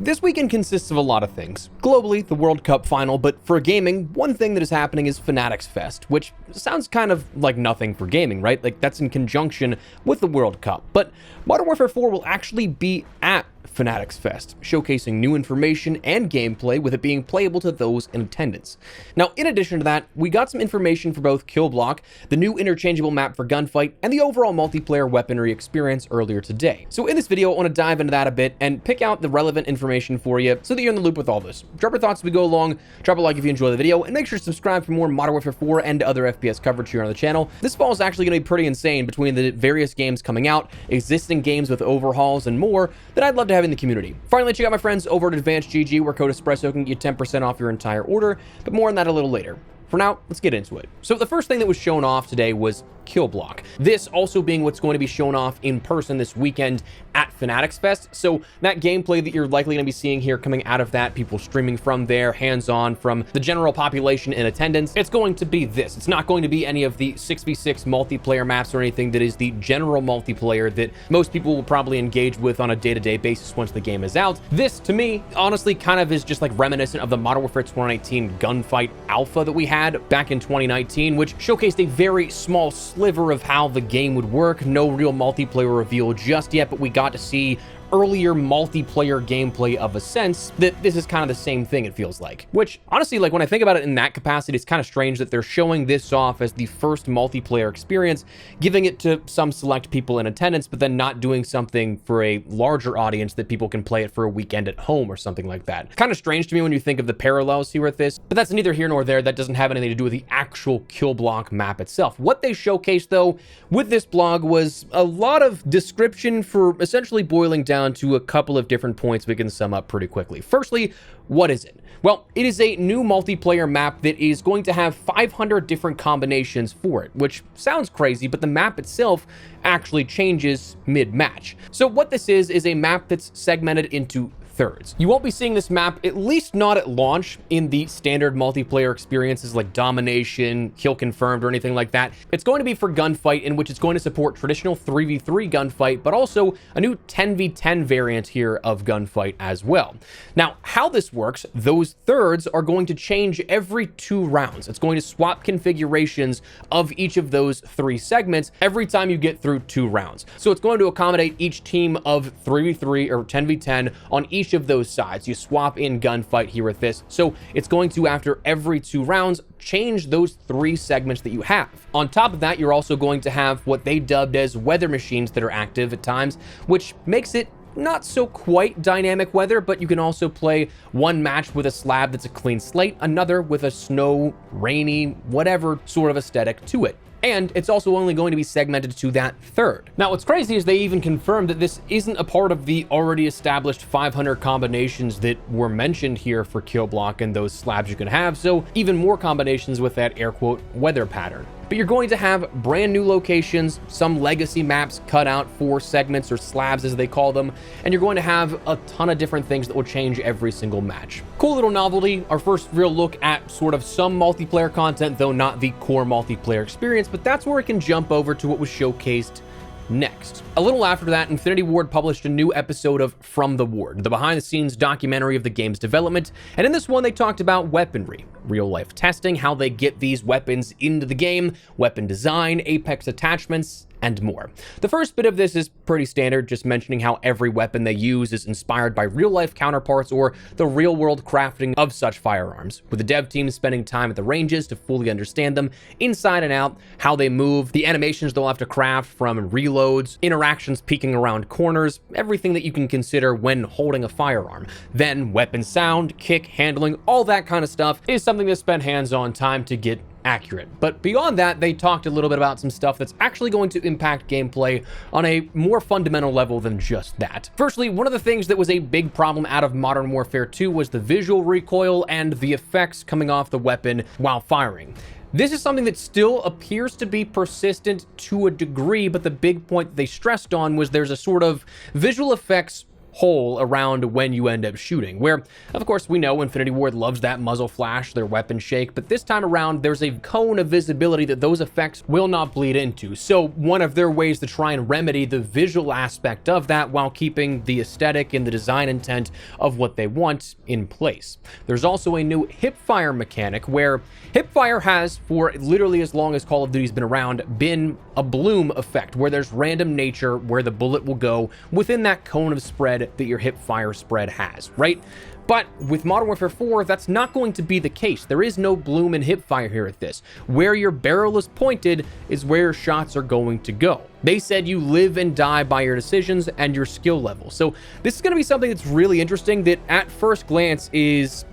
This weekend consists of a lot of things. Globally, the World Cup final, but for gaming, one thing that is happening is Fanatics Fest, which sounds kind of like nothing for gaming, right? Like, that's in conjunction with the World Cup. But Modern Warfare 4 will actually be at Fanatics Fest, showcasing new information and gameplay, with it being playable to those in attendance. Now, in addition to that, we got some information for both Killblock, the new interchangeable map for gunfight, and the overall multiplayer weaponry experience earlier today. So in this video, I want to dive into that a bit and pick out the relevant information for you so that you're in the loop with all this. Drop your thoughts as we go along, drop a like if you enjoy the video, and make sure to subscribe for more Modern Warfare 4 and other FPS coverage here on the channel. This fall is actually going to be pretty insane between the various games coming out, existing games with overhauls, and more that I'd love to have in the community. Finally, check out my friends over at Advanced GG, where code Espresso can get you 10% off your entire order, but more on that a little later. For now, let's get into it. So the first thing that was shown off today was Killblock. This also being what's going to be shown off in person this weekend at Fanatics Fest. So that gameplay that you're likely going to be seeing here coming out of that, people streaming from there, hands-on from the general population in attendance, it's going to be this. It's not going to be any of the 6v6 multiplayer maps or anything that is the general multiplayer that most people will probably engage with on a day-to-day basis once the game is out. This, to me, honestly, kind of is just like reminiscent of the Modern Warfare 2019 gunfight alpha that we had back in 2019, which showcased a very small sliver of how the game would work. No real multiplayer reveal just yet, but we got to see earlier multiplayer gameplay of a sense that this is kind of the same thing, it feels like. Which, honestly, like when I think about it in that capacity, it's kind of strange that they're showing this off as the first multiplayer experience, giving it to some select people in attendance, but then not doing something for a larger audience that people can play it for a weekend at home or something like that. Kind of strange to me when you think of the parallels here with this, but that's neither here nor there. That doesn't have anything to do with the actual Killblock map itself. What they showcased, though, with this blog was a lot of description for essentially boiling down to a couple of different points we can sum up pretty quickly. Firstly, what is it? Well, it is a new multiplayer map that is going to have 500 different combinations for it, which sounds crazy, but the map itself actually changes mid-match. So what this is a map that's segmented into thirds. You won't be seeing this map, at least not at launch, in the standard multiplayer experiences like Domination, Kill Confirmed, or anything like that. It's going to be for gunfight, in which it's going to support traditional 3v3 gunfight, but also a new 10v10 variant here of gunfight as well. Now, how this works, those thirds are going to change every 2 rounds. It's going to swap configurations of each of those 3 segments every time you get through 2 rounds. So it's going to accommodate each team of 3v3 or 10v10 on each of those sides. You swap in gunfight here with this. So it's going to, after every 2 rounds, change those 3 segments that you have. On top of that, you're also going to have what they dubbed as weather machines that are active at times, which makes it not so quite dynamic weather, but you can also play one match with a slab that's a clean slate, another with a snow, rainy, whatever sort of aesthetic to it. And it's also only going to be segmented to that third. Now, what's crazy is they even confirmed that this isn't a part of the already established 500 combinations that were mentioned here for Killblock and those slabs you can have, so even more combinations with that air quote weather pattern. But you're going to have brand new locations, some legacy maps cut out for segments or slabs as they call them, and you're going to have a ton of different things that will change every single match. Cool little novelty, our first real look at sort of some multiplayer content, though not the core multiplayer experience, but that's where it can jump over to what was showcased next. A little after that, Infinity Ward published a new episode of From the Ward, the behind-the-scenes documentary of the game's development, and in this one they talked about weaponry, real-life testing, how they get these weapons into the game, weapon design, apex attachments, and more. The first bit of this is pretty standard, just mentioning how every weapon they use is inspired by real-life counterparts or the real-world crafting of such firearms, with the dev team spending time at the ranges to fully understand them inside and out, how they move, the animations they'll have to craft from reloads, interactions peeking around corners, everything that you can consider when holding a firearm. Then weapon sound, kick, handling, all that kind of stuff is something to spend hands-on time to get accurate. But beyond that, they talked a little bit about some stuff that's actually going to impact gameplay on a more fundamental level than just that. Firstly, one of the things that was a big problem out of Modern Warfare 2 was the visual recoil and the effects coming off the weapon while firing. This is something that still appears to be persistent to a degree, but the big point that they stressed on was there's a sort of visual effects hole around when you end up shooting, where, of course, we know Infinity Ward loves that muzzle flash, their weapon shake, but this time around, there's a cone of visibility that those effects will not bleed into. So one of their ways to try and remedy the visual aspect of that while keeping the aesthetic and the design intent of what they want in place. There's also a new hipfire mechanic where hipfire has, for literally as long as Call of Duty's been around, been a bloom effect where there's random nature where the bullet will go within that cone of spread that your hipfire spread has, right? But with Modern Warfare 4, that's not going to be the case. There is no bloom and hipfire here at this. Where your barrel is pointed is where your shots are going to go. They said you live and die by your decisions and your skill level. So this is going to be something that's really interesting that at first glance is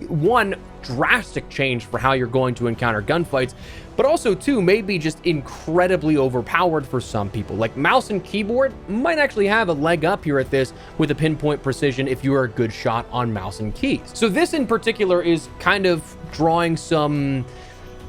one drastic change for how you're going to encounter gunfights, but also two, maybe just incredibly overpowered for some people. Like mouse and keyboard might actually have a leg up here at this with a pinpoint precision if you are a good shot on mouse and keys. So this in particular is kind of drawing some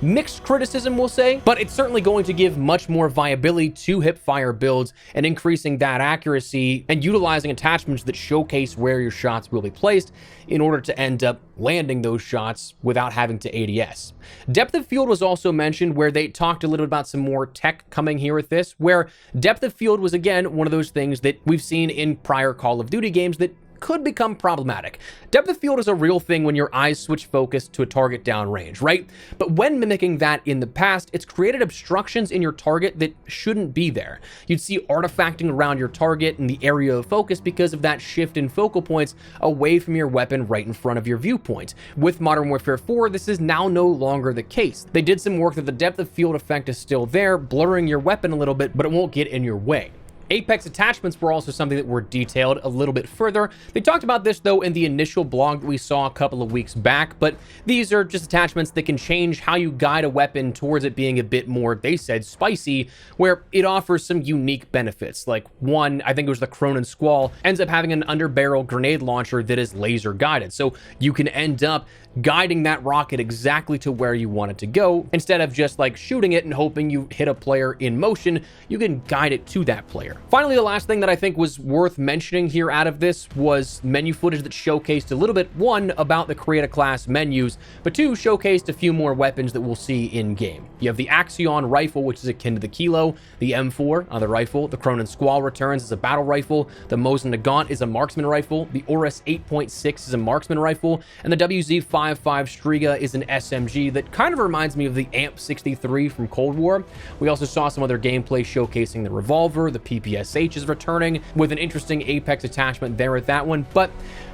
mixed criticism, we'll say, but it's certainly going to give much more viability to hipfire builds and increasing that accuracy and utilizing attachments that showcase where your shots will be placed in order to end up landing those shots without having to ADS. Depth of field was also mentioned, where they talked a little bit about some more tech coming here with this, where depth of field was again one of those things that we've seen in prior Call of Duty games that could become problematic. Depth of field is a real thing when your eyes switch focus to a target downrange, right? But when mimicking that in the past, it's created obstructions in your target that shouldn't be there. You'd see artifacting around your target in the area of focus because of that shift in focal points away from your weapon right in front of your viewpoint. With Modern Warfare 4, this is now no longer the case. They did some work that the depth of field effect is still there, blurring your weapon a little bit, but it won't get in your way. Apex attachments were also something that were detailed a little bit further. They talked about this, though, in the initial blog that we saw a couple of weeks back, but these are just attachments that can change how you guide a weapon towards it being a bit more, they said, spicy, where it offers some unique benefits. Like one, I think it was the Cronin Squall, ends up having an underbarrel grenade launcher that is laser guided. So you can end up guiding that rocket exactly to where you want it to go. Instead of just like shooting it and hoping you hit a player in motion, you can guide it to that player. Finally, the last thing that I think was worth mentioning here out of this was menu footage that showcased a little bit, one, about the Create a Class menus, but two, showcased a few more weapons that we'll see in game. You have the Axion rifle, which is akin to the Kilo, the M4, another rifle, the Cronin Squall returns as a battle rifle, the Mosin Nagant is a marksman rifle, the Oris 8.6 is a marksman rifle, and the WZ-55 Striga is an SMG that kind of reminds me of the AMP-63 from Cold War. We also saw some other gameplay showcasing the revolver, the PPSH is returning with an interesting Apex attachment there at that one, but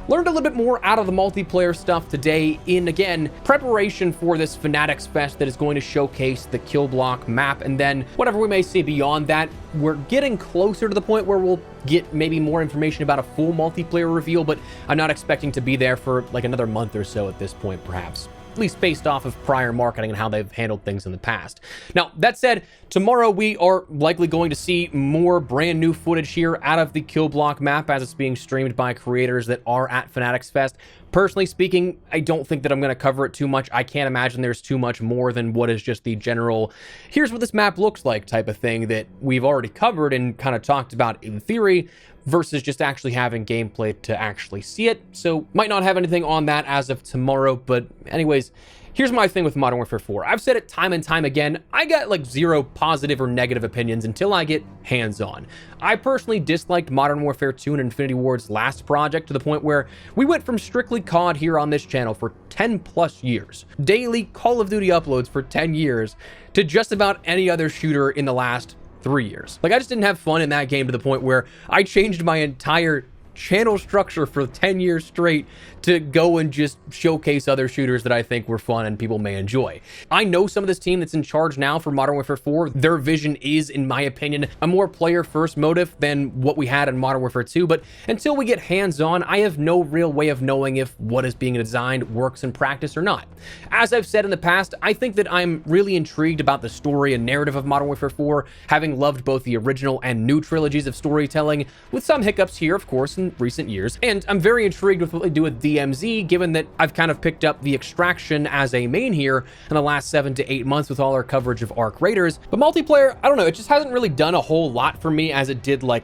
learned a little bit more out of the multiplayer stuff today in, again, preparation for this Fanatics Fest that is going to showcase the Killblock map, and then whatever we may see beyond that. We're getting closer to the point where we'll get maybe more information about a full multiplayer reveal, but I'm not expecting to be there for like another month or so at this point, perhaps. At least based off of prior marketing and how they've handled things in the past. Now, that said, tomorrow we are likely going to see more brand new footage here out of the Killblock map as it's being streamed by creators that are at Fanatics Fest. Personally speaking, I don't think that I'm going to cover it too much. I can't imagine there's too much more than what is just the general, here's what this map looks like type of thing that we've already covered and kind of talked about in theory, versus just actually having gameplay to actually see it. So might not have anything on that as of tomorrow, but anyways, here's my thing with Modern Warfare 4. I've said it time and time again, I got like zero positive or negative opinions until I get hands-on. I personally disliked Modern Warfare 2 and Infinity Ward's last project to the point where we went from strictly COD here on this channel for 10 plus years, daily Call of Duty uploads for 10 years, to just about any other shooter in the last 3 years. Like, I just didn't have fun in that game to the point where I changed my entire channel structure for 10 years straight to go and just showcase other shooters that I think were fun and people may enjoy. I know some of this team that's in charge now for Modern Warfare 4, their vision is, in my opinion, a more player-first motive than what we had in Modern Warfare 2, but until we get hands-on, I have no real way of knowing if what is being designed works in practice or not. As I've said in the past, I think that I'm really intrigued about the story and narrative of Modern Warfare 4, having loved both the original and new trilogies of storytelling, with some hiccups here, of course, in recent years, and I'm very intrigued with what they do with DMZ, given that I've kind of picked up the Extraction as a main here in the last 7 to 8 months with all our coverage of Arc Raiders. But multiplayer, I don't know, it just hasn't really done a whole lot for me as it did like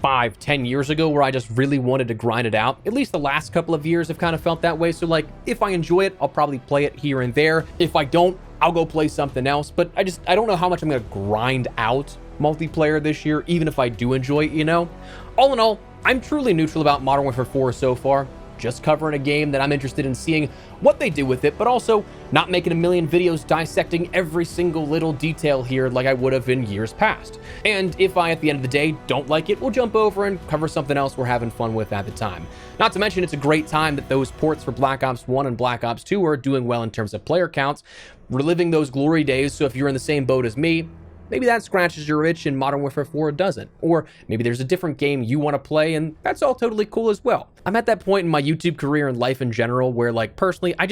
5-10 years ago where I just really wanted to grind it out. At least the last couple of years have kind of felt that way. So like, if I enjoy it, I'll probably play it here and there. If I don't, I'll go play something else. But I don't know how much I'm going to grind out multiplayer this year, even if I do enjoy it, you know? All in all, I'm truly neutral about Modern Warfare 4 so far. Just covering a game that I'm interested in seeing what they do with it, but also not making a million videos dissecting every single little detail here like I would have in years past. And if I, at the end of the day, don't like it, we'll jump over and cover something else we're having fun with at the time. Not to mention, it's a great time that those ports for Black Ops 1 and Black Ops 2 are doing well in terms of player counts, reliving those glory days. So if you're in the same boat as me, maybe that scratches your itch and Modern Warfare 4 doesn't. Or maybe there's a different game you want to play and that's all totally cool as well. I'm at that point in my YouTube career and life in general where, like, personally, I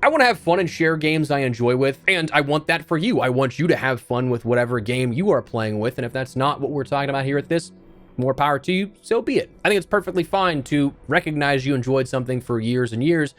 want to have fun and share games I enjoy with, and I want that for you. I want you to have fun with whatever game you are playing with, and if that's not what we're talking about here at this, more power to you, so be it. I think it's perfectly fine to recognize you enjoyed something for years and years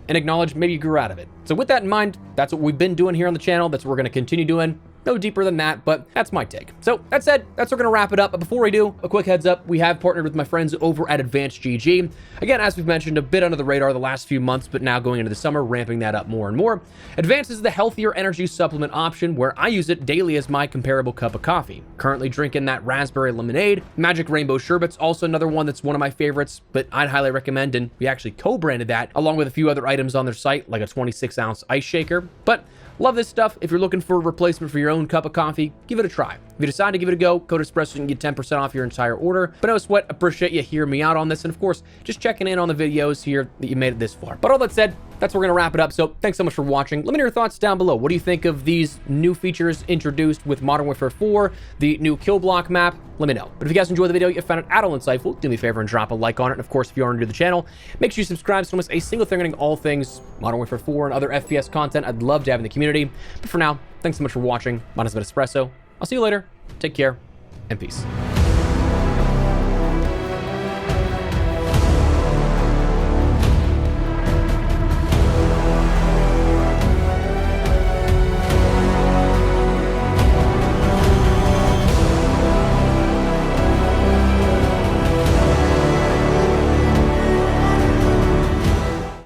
and acknowledge maybe you grew out of it. So with that in mind, that's what we've been doing here on the channel. That's what we're going to continue doing. No deeper than that, but that's my take. So that said, that's where we're going to wrap it up. But before we do, a quick heads up, we have partnered with my friends over at Advanced GG. Again, as we've mentioned, a bit under the radar the last few months, but now going into the summer, ramping that up more and more. Advanced is the healthier energy supplement option where I use it daily as my comparable cup of coffee. Currently drinking that raspberry lemonade. Magic Rainbow Sherbet's also another one that's one of my favorites, but I'd highly recommend, and we actually co-branded that along with a few other items on their site, like a 26-ounce ice shaker. But love this stuff. If you're looking for a replacement for your own cup of coffee, give it a try. If you decide to give it a go, code Espresso and get 10% off your entire order. But no sweat, appreciate you hearing me out on this. And of course, just checking in on the videos here that you made it this far. But all that said, that's where we're going to wrap it up. So thanks so much for watching. Let me know your thoughts down below. What do you think of these new features introduced with Modern Warfare 4, the new Killblock map? Let me know. But if you guys enjoyed the video, you found it at all insightful, do me a favor and drop a like on it. And of course, if you are new to the channel, make sure you subscribe so you don't miss a single thing regarding all things Modern Warfare 4 and other FPS content I'd love to have in the community. But for now, thanks so much for watching. My name has been Espresso. I'll see you later. Take care and peace.